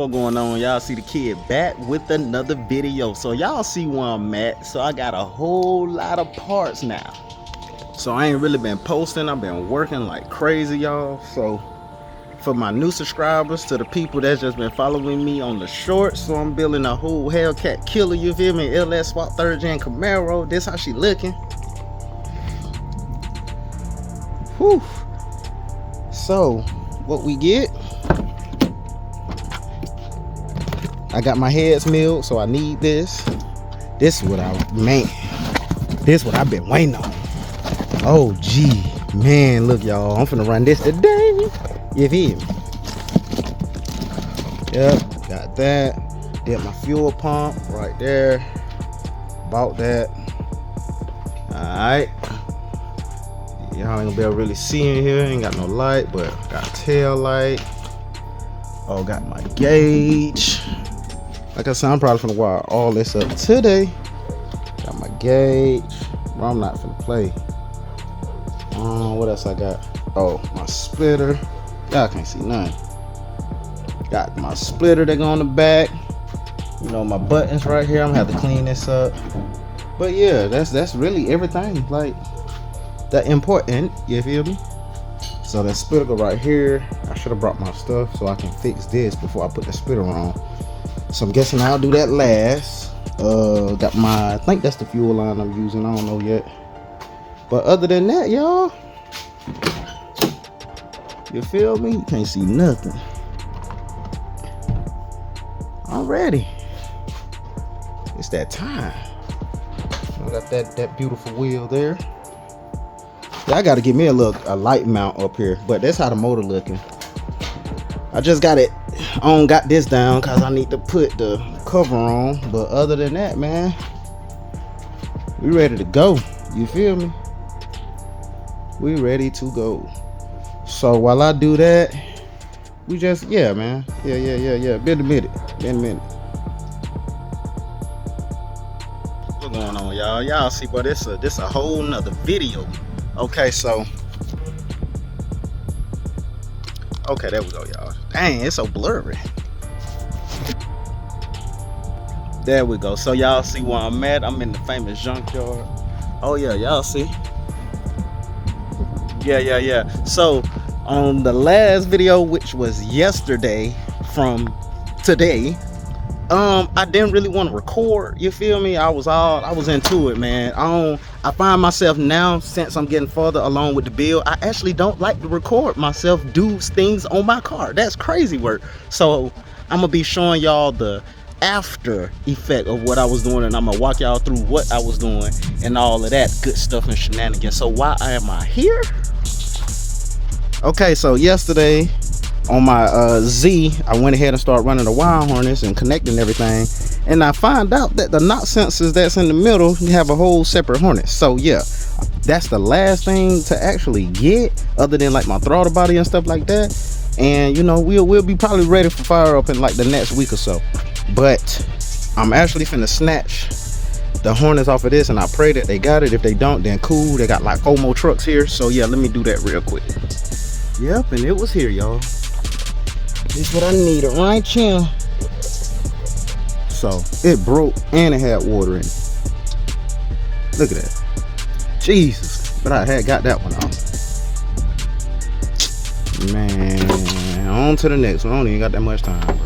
What's going on, y'all? See the kid back with another video. So y'all see where I'm at. So I got a whole lot of parts now. So I ain't really been posting. I've been working like crazy, y'all. So for my new subscribers, to the people that's just been following me on the shorts, so I'm building a whole Hellcat killer, you feel me? LS Swap 3rd Gen Camaro. This how she looking. Whew. So what we get, I got my heads milled, so I need this. This is what this what I've been waiting on. Oh gee, man, look y'all, I'm finna run this today. You feel me? Yep, got that. Did my fuel pump right there. Bought that. Alright. Y'all ain't gonna be able to really see in here. Ain't got no light, but got tail light. Oh, got my gauge. Like I said, I'm probably finna wire all this up today. Got my gauge. Well, I'm not finna play. What else I got? Oh, my splitter. Y'all can't see nothing. Got my splitter that go on the back. You know, my buttons right here. I'm gonna have to clean this up. But yeah, that's really everything. Like that important. You feel me? So that splitter go right here. I should have brought my stuff so I can fix this before I put the splitter on. So I'm guessing I'll do that last. Got my, I think that's the fuel line I'm using. I don't know yet. But other than that, y'all, you feel me? You can't see nothing. I'm ready. It's that time. I got that beautiful wheel there. Yeah, I got to get me a light mount up here, but that's how the motor looking. I just got it on, got this down because I need to put the cover on. But other than that, man, we ready to go. You feel me? We ready to go. So while I do that, we just, yeah, man. Yeah. Been a minute. What's going on, y'all? Y'all see, but this a whole nother video. Okay, so okay, there we go, y'all. Dang, it's so blurry. There we go. So y'all see where I'm at. I'm in the famous junkyard. Oh yeah, y'all see. Yeah. So on the last video, which was yesterday from today, I didn't really want to record, you feel me? I was into it, man. I find myself now, since I'm getting further along with the build, I actually don't like to record myself do things on my car. That's crazy work. So I'm gonna be showing y'all the after effect of what I was doing, and I'm gonna walk y'all through what I was doing and all of that good stuff and shenanigans. So why am I here? Okay, so yesterday on my Z, I went ahead and started running the wire harness and connecting everything, and I find out that the knot sensors that's in the middle have a whole separate harness. So yeah, that's the last thing to actually get, other than like my throttle body and stuff like that. And you know, we'll be probably ready for fire up in like the next week or so. But I'm actually finna snatch the harness off of this, and I pray that they got it. If they don't, then cool. They got like 4 more trucks here. So yeah, let me do that real quick. Yep, and it was here, y'all. This is what I needed right here. So it broke and it had water in it. Look at that. Jesus. But I had got that one off. Man, on to the next one. I don't even got that much time.